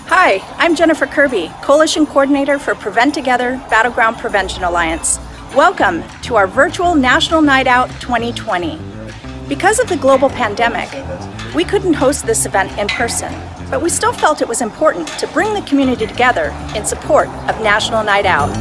Hi, I'm Jennifer Kirby, Coalition Coordinator for Prevent Together Battleground Prevention Alliance. Welcome to our virtual National Night Out 2020. Because of the global pandemic, we couldn't host this event in person, but we still felt it was important to bring the community together in support of National Night Out.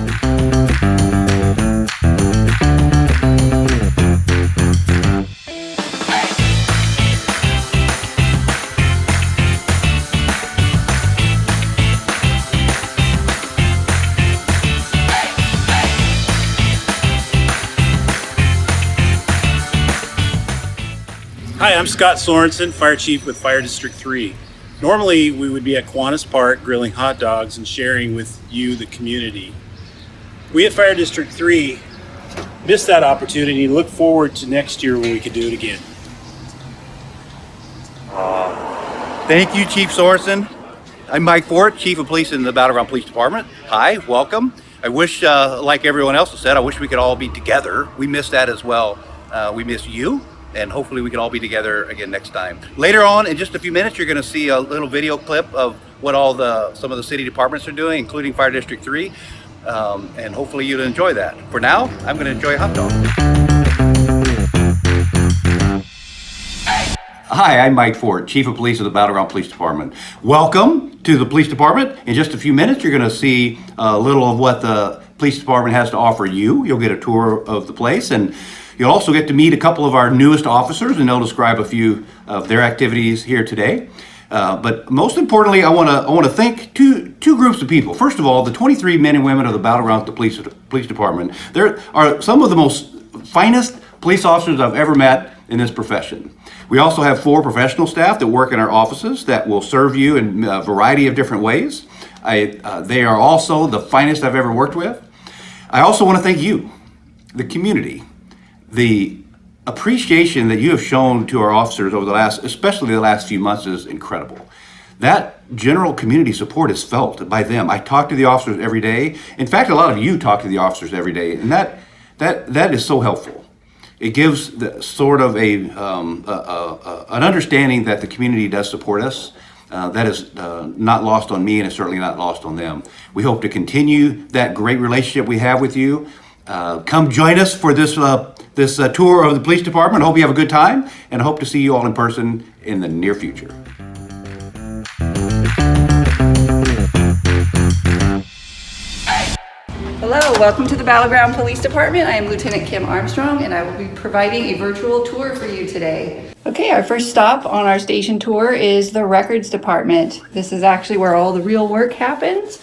Hi, I'm Scott Sorensen, Fire Chief with Fire District 3. Normally, we would be at Kiwanis Park grilling hot dogs and sharing with you, the community. We at Fire District 3 missed that opportunity and look forward to next year when we could do it again. Thank you, Chief Sorensen. I'm Mike Fort, Chief of Police in the Battleground Police Department. Hi, welcome. I wish, like everyone else has said, I wish we could all be together. We missed that as well. We miss you. And hopefully we can all be together again next time. Later on, in just a few minutes, you're going to see a little video clip of what some of the city departments are doing, including Fire District 3, and hopefully you'll enjoy that. For now, I'm going to enjoy a hot dog. Hi, I'm Mike Ford, Chief of Police of the Battleground Police Department. Welcome to the Police Department. In just a few minutes, you're going to see a little of what the Police Department has to offer you. You'll get a tour of the place, and you'll also get to meet a couple of our newest officers, and they'll describe a few of their activities here today. But most importantly, I want to thank two groups of people. First of all, the 23 men and women of the Battleground Police Department. There are some of the most finest police officers I've ever met in this profession. We also have 4 professional staff that work in our offices that will serve you in a variety of different ways. They are also the finest I've ever worked with. I also want to thank you, the community. The appreciation that you have shown to our officers over especially the last few months, is incredible. That general community support is felt by them. I talk to the officers every day. In fact, a lot of you talk to the officers every day, and that is so helpful. It gives the sort of an understanding that the community does support us. That is not lost on me, and it's certainly not lost on them. We hope to continue that great relationship we have with you. Come join us for this tour of the police department. I hope you have a good time, and I hope to see you all in person in the near future. Hello, welcome to the Battleground Police Department. I am Lieutenant Kim Armstrong, and I will be providing a virtual tour for you today. Okay, our first stop on our station tour is the Records Department. This is actually where all the real work happens.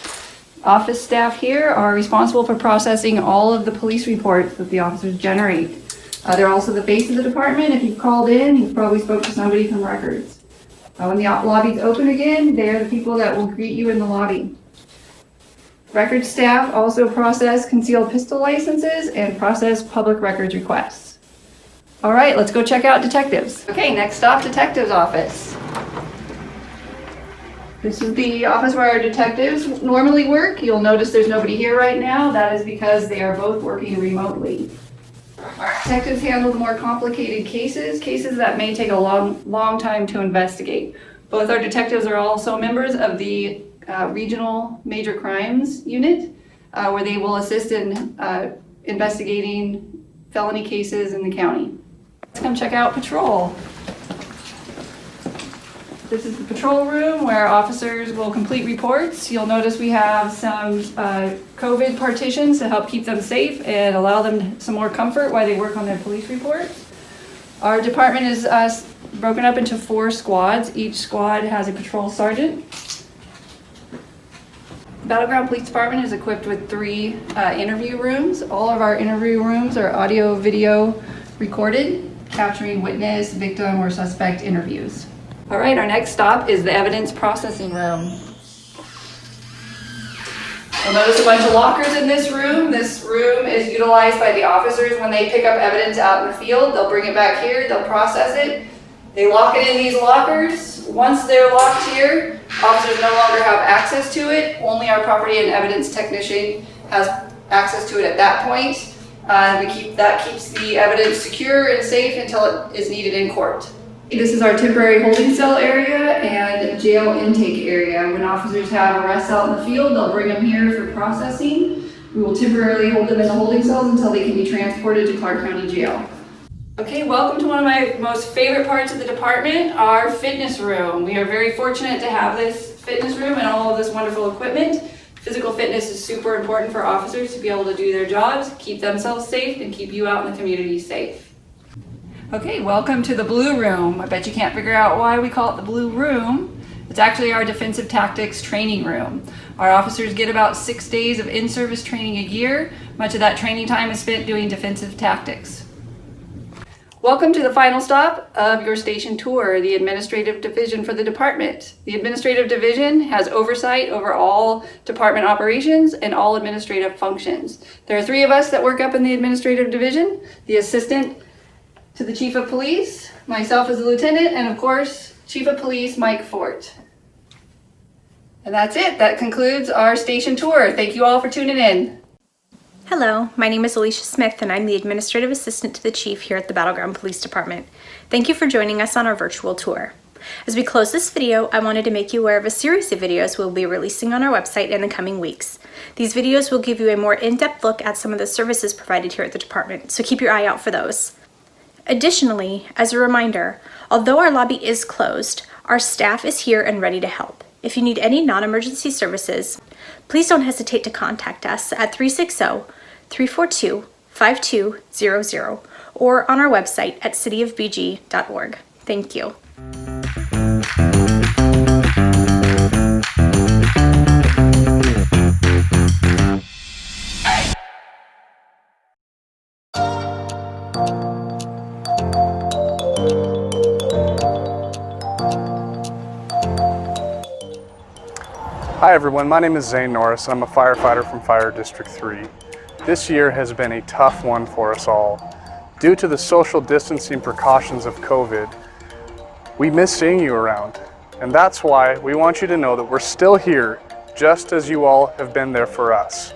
Office staff here are responsible for processing all of the police reports that the officers generate. They're also the face of the department. If you've called in, you've probably spoke to somebody from Records. When the lobby's open again, they're the people that will greet you in the lobby. Records staff also process concealed pistol licenses and process public records requests. All right, let's go check out detectives. Okay, next stop, detectives office. This is the office where our detectives normally work. You'll notice there's nobody here right now. That is because they are both working remotely. Our detectives handle the more complicated cases that may take a long time to investigate. Both our detectives are also members of the Regional Major Crimes Unit, where they will assist in investigating felony cases in the county. Let's come check out patrol. This is the patrol room where officers will complete reports. You'll notice we have some COVID partitions to help keep them safe and allow them some more comfort while they work on their police reports. Our department is broken up into 4 squads. Each squad has a patrol sergeant. The Battleground Police Department is equipped with 3 interview rooms. All of our interview rooms are audio-video recorded, capturing witness, victim, or suspect interviews. All right, our next stop is the evidence processing room. You'll notice a bunch of lockers in this room. This room is utilized by the officers when they pick up evidence out in the field. They'll bring it back here, they'll process it. They lock it in these lockers. Once they're locked here, officers no longer have access to it. Only our property and evidence technician has access to it at that point. That keeps the evidence secure and safe until it is needed in court. This is our temporary holding cell area and jail intake area. When officers have arrests out in the field, they'll bring them here for processing. We will temporarily hold them in the holding cells until they can be transported to Clark County Jail. Okay, welcome to one of my most favorite parts of the department, our fitness room. We are very fortunate to have this fitness room and all of this wonderful equipment. Physical fitness is super important for officers to be able to do their jobs, keep themselves safe, and keep you out in the community safe. Okay, welcome to the Blue Room. I bet you can't figure out why we call it the Blue Room. It's actually our defensive tactics training room. Our officers get about 6 days of in-service training a year. Much of that training time is spent doing defensive tactics. Welcome to the final stop of your station tour, the administrative division for the department. The administrative division has oversight over all department operations and all administrative functions. There are 3 of us that work up in the administrative division: the assistant to the Chief of Police, myself as a lieutenant, and of course, Chief of Police Mike Fort. And that's it. That concludes our station tour. Thank you all for tuning in. Hello, my name is Alicia Smith and I'm the Administrative Assistant to the Chief here at the Battleground Police Department. Thank you for joining us on our virtual tour. As we close this video, I wanted to make you aware of a series of videos we'll be releasing on our website in the coming weeks. These videos will give you a more in-depth look at some of the services provided here at the department, so keep your eye out for those. Additionally, as a reminder, although our lobby is closed, our staff is here and ready to help. If you need any non-emergency services, please don't hesitate to contact us at 360-342-5200 or on our website at cityofbg.org. Thank you. Hi everyone, my name is Zane Norris. I'm a firefighter from Fire District 3. This year has been a tough one for us all. Due to the social distancing precautions of COVID, we miss seeing you around. And that's why we want you to know that we're still here, just as you all have been there for us.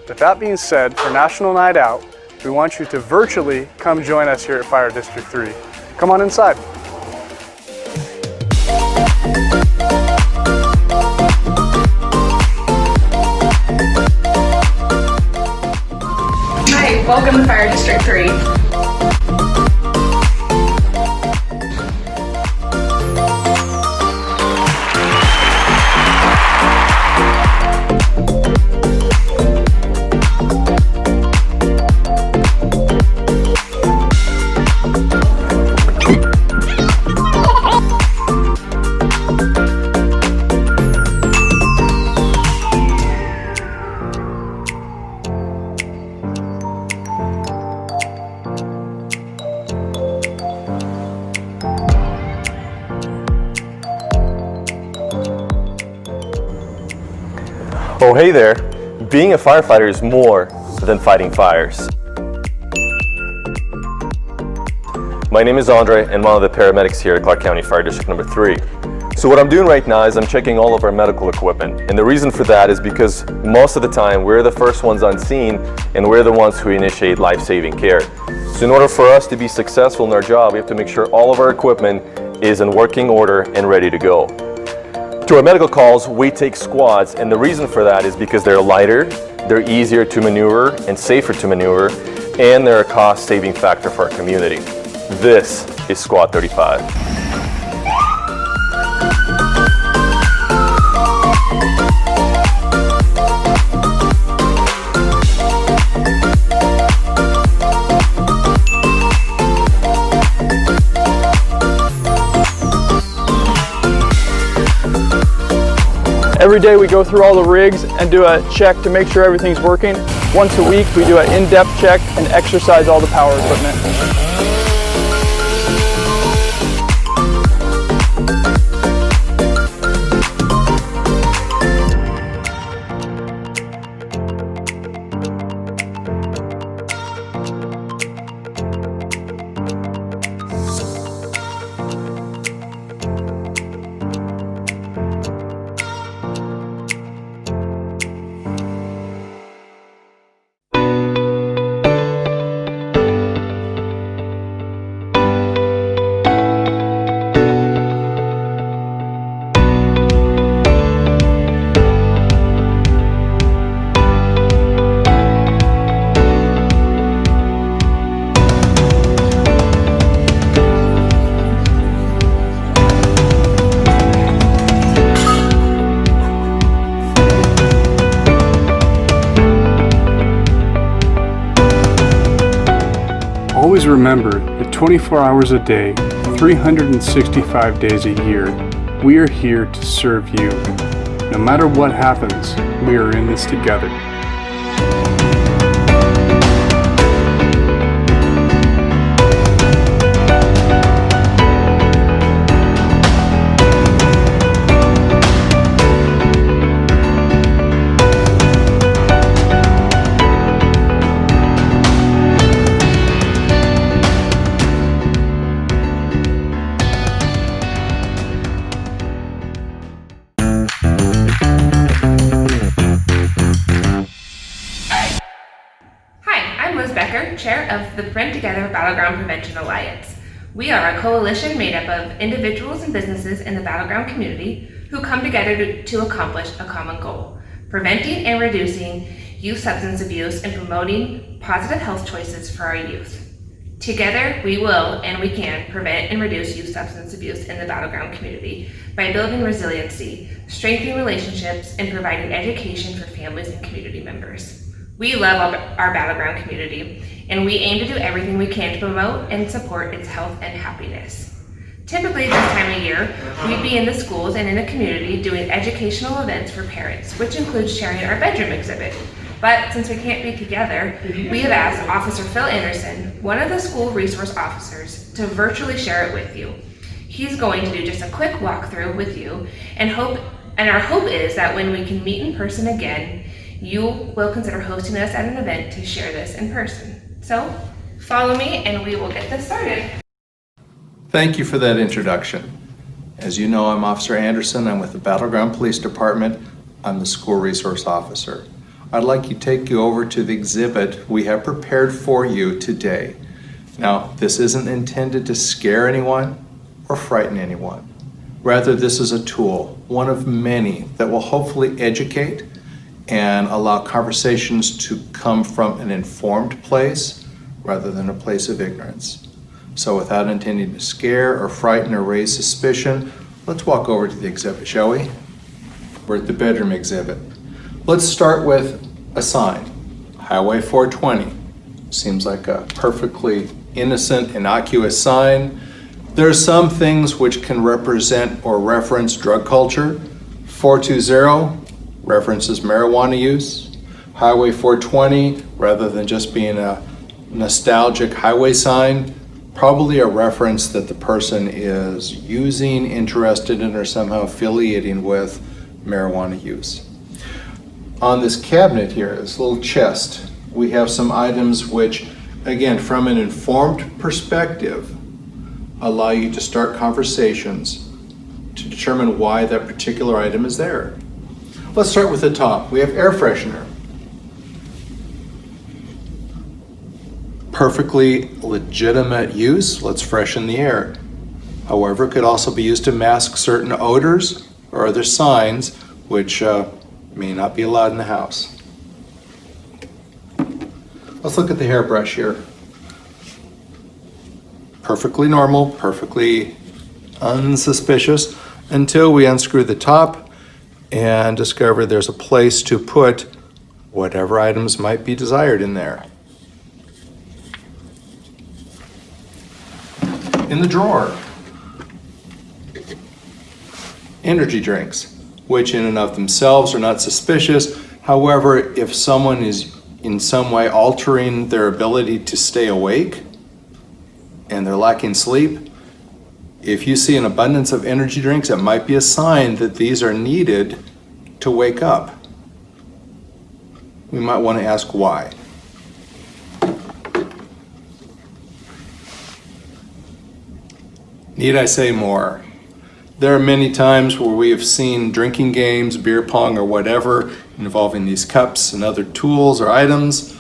With that being said, for National Night Out, we want you to virtually come join us here at Fire District 3. Come on inside. Hi, welcome to Fire District 3. Oh, hey there. Being a firefighter is more than fighting fires. My name is Andre, and I'm one of the paramedics here at Clark County Fire District number 3. So what I'm doing right now is I'm checking all of our medical equipment. And the reason for that is because most of the time we're the first ones on scene and we're the ones who initiate life-saving care. So in order for us to be successful in our job, we have to make sure all of our equipment is in working order and ready to go. To our medical calls, we take squads, and the reason for that is because they're lighter, they're easier to maneuver and safer to maneuver, and they're a cost-saving factor for our community. This is Squad 35. Every day we go through all the rigs and do a check to make sure everything's working. Once a week we do an in-depth check and exercise all the power equipment. Please remember that 24 hours a day, 365 days a year, we are here to serve you. No matter what happens, we are in this together. Chair of the Prevent Together Battleground Prevention Alliance. We are a coalition made up of individuals and businesses in the battleground community who come together to accomplish a common goal: preventing and reducing youth substance abuse and promoting positive health choices for our youth. Together, we will and we can prevent and reduce youth substance abuse in the battleground community by building resiliency, strengthening relationships, and providing education for families and community members. We love our battleground community, and we aim to do everything we can to promote and support its health and happiness. Typically this time of year, we'd be in the schools and in the community doing educational events for parents, which includes sharing our bedroom exhibit. But since we can't be together, we have asked Officer Phil Anderson, one of the school resource officers, to virtually share it with you. He's going to do just a quick walkthrough with you, and our hope is that when we can meet in person again, you will consider hosting us at an event to share this in person. So follow me and we will get this started. Thank you for that introduction. As you know, I'm Officer Anderson. I'm with the Battleground Police Department. I'm the school resource officer. I'd like to take you over to the exhibit we have prepared for you today. Now, this isn't intended to scare anyone or frighten anyone. Rather, this is a tool, one of many, that will hopefully educate and allow conversations to come from an informed place rather than a place of ignorance. So without intending to scare or frighten or raise suspicion, let's walk over to the exhibit, shall we? We're at the bedroom exhibit. Let's start with a sign. Highway 420. Seems like a perfectly innocent, innocuous sign. There are some things which can represent or reference drug culture. 420 references marijuana use. Highway 420, rather than just being a nostalgic highway sign, probably a reference that the person is using, interested in, or somehow affiliating with marijuana use. On this cabinet here, this little chest, we have some items which, again, from an informed perspective, allow you to start conversations to determine why that particular item is there. Let's start with the top. We have air freshener. Perfectly legitimate use. Let's freshen the air. However, it could also be used to mask certain odors or other signs which may not be allowed in the house. Let's look at the hairbrush here. Perfectly normal, perfectly unsuspicious, until we unscrew the top and discover there's a place to put whatever items might be desired in there. In the drawer, energy drinks, which in and of themselves are not suspicious. However, if someone is in some way altering their ability to stay awake and they're lacking sleep, if you see an abundance of energy drinks, it might be a sign that these are needed to wake up. We might want to ask why. Need I say more? There are many times where we have seen drinking games, beer pong, or whatever involving these cups and other tools or items.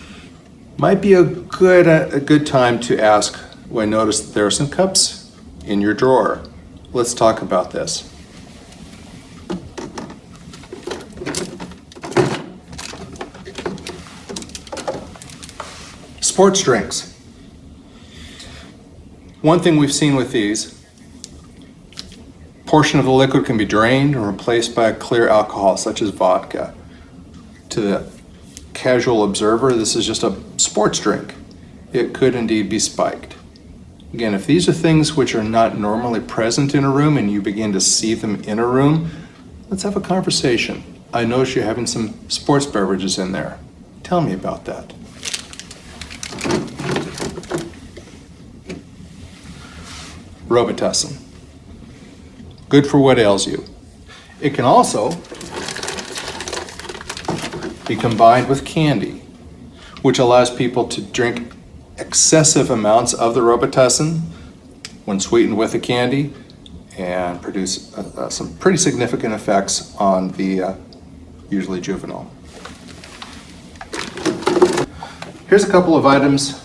Might be a good time to ask, well, I noticed that there are some cups in your drawer. Let's talk about this. Sports drinks. One thing we've seen with these, portion of the liquid can be drained and replaced by a clear alcohol, such as vodka. To the casual observer, this is just a sports drink. It could indeed be spiked. Again, if these are things which are not normally present in a room and you begin to see them in a room, let's have a conversation. I notice you're having some sports beverages in there. Tell me about that. Robitussin. Good for what ails you. It can also be combined with candy, which allows people to drink excessive amounts of the Robitussin when sweetened with the candy and produce some pretty significant effects on the usually juvenile. Here's a couple of items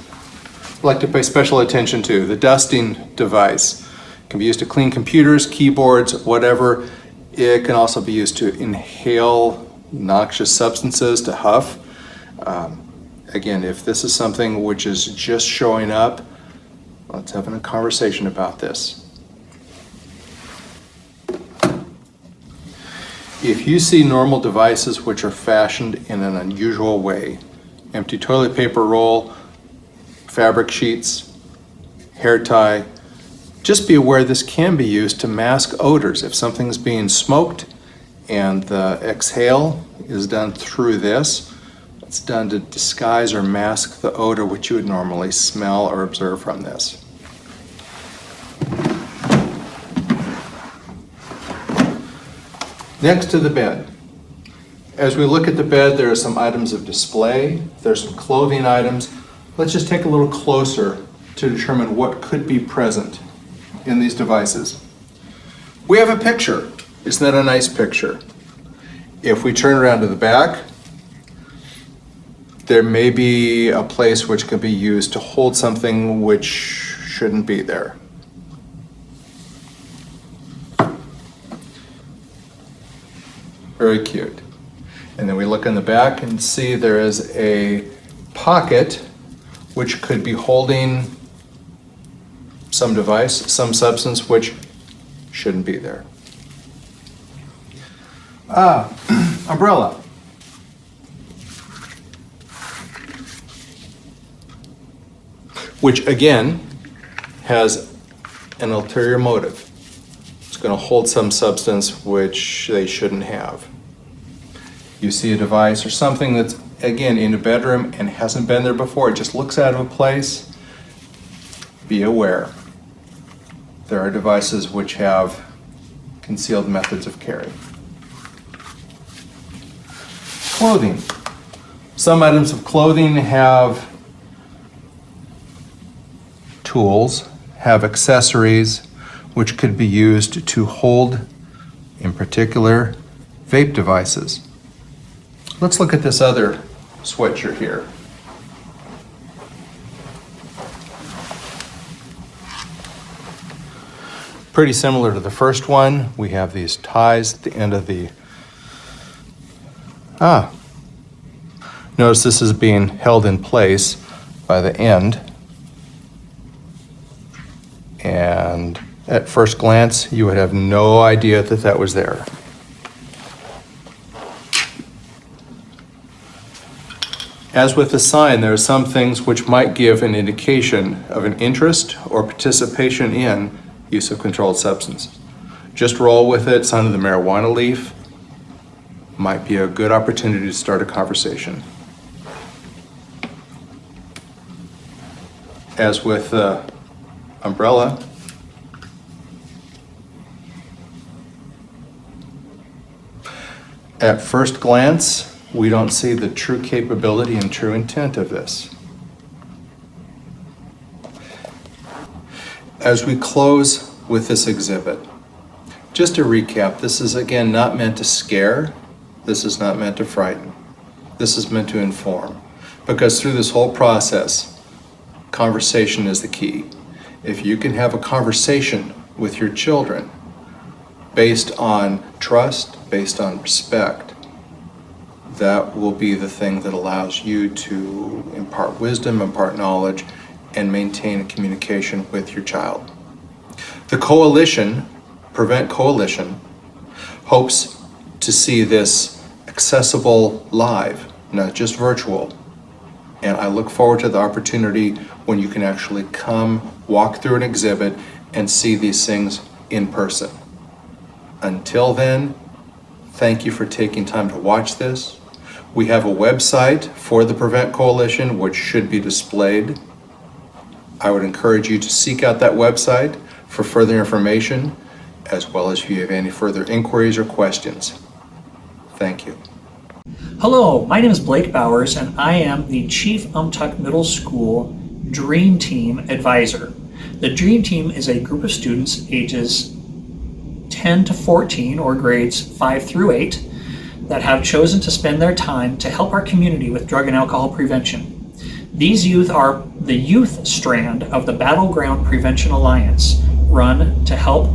I'd like to pay special attention to. The dusting device can be used to clean computers, keyboards, whatever. It can also be used to inhale noxious substances, to huff. Again, if this is something which is just showing up, let's have a conversation about this. If you see normal devices which are fashioned in an unusual way, empty toilet paper roll, fabric sheets, hair tie, just be aware this can be used to mask odors. If something's being smoked and the exhale is done through this, it's done to disguise or mask the odor which you would normally smell or observe from this. Next to the bed. As we look at the bed, there are some items of display. There's some clothing items. Let's just take a little closer to determine what could be present in these devices. We have a picture. Isn't that a nice picture? If we turn around to the back, there may be a place which could be used to hold something which shouldn't be there. Very cute. And then we look in the back and see there is a pocket which could be holding some device, some substance which shouldn't be there. Umbrella. Which again has an ulterior motive. It's going to hold some substance which they shouldn't have. You see a device or something that's again in a bedroom and hasn't been there before, it just looks out of place, be aware. There are devices which have concealed methods of carry. Clothing. Some items of clothing have tools, have accessories which could be used to hold, in particular, vape devices. Let's look at this other sweatshirt here. Pretty similar to the first one. We have these ties at the end of the... Notice this is being held in place by the end. And at first glance, you would have no idea that that was there. As with the sign, there are some things which might give an indication of an interest or participation in use of controlled substance. Just roll with it. It's under the marijuana leaf. Might be a good opportunity to start a conversation. As with the umbrella, at first glance, we don't see the true capability and true intent of this. As we close with this exhibit, just to recap, this is again not meant to scare, this is not meant to frighten, this is meant to inform. Because through this whole process, conversation is the key. If you can have a conversation with your children based on trust, based on respect, that will be the thing that allows you to impart wisdom, impart knowledge, and maintain a communication with your child. The coalition, Prevent Coalition, hopes to see this accessible live, not just virtual. And I look forward to the opportunity when you can actually come walk through an exhibit, and see these things in person. Until then, thank you for taking time to watch this. We have a website for the Prevent Coalition, which should be displayed. I would encourage you to seek out that website for further information, as well as if you have any further inquiries or questions. Thank you. Hello, my name is Blake Bowers, and I am the Chief Umtuck Middle School Dream Team Advisor. The Dream Team is a group of students ages 10 to 14, or grades 5 through 8, that have chosen to spend their time to help our community with drug and alcohol prevention. These youth are the youth strand of the Battleground Prevention Alliance, run to help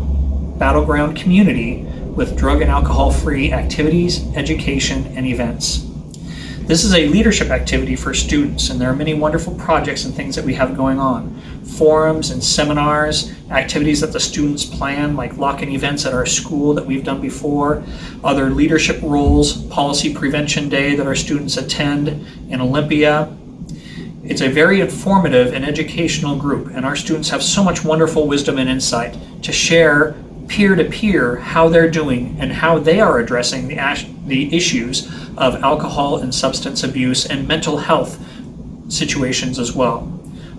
Battleground community with drug and alcohol-free activities, education, and events. This is a leadership activity for students, and there are many wonderful projects and things that we have going on. Forums and seminars, activities that the students plan, like lock-in events at our school that we've done before, other leadership roles, Policy Prevention Day that our students attend in Olympia. It's a very informative and educational group, and our students have so much wonderful wisdom and insight to share peer-to-peer how they're doing and how they are addressing the issues of alcohol and substance abuse and mental health situations as well.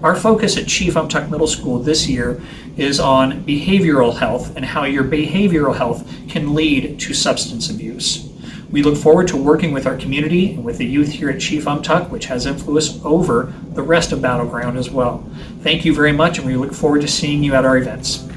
Our focus at Chief Umtuck Middle School this year is on behavioral health and how your behavioral health can lead to substance abuse. We look forward to working with our community and with the youth here at Chief Umtuck, which has influence over the rest of Battleground as well. Thank you very much, and we look forward to seeing you at our events.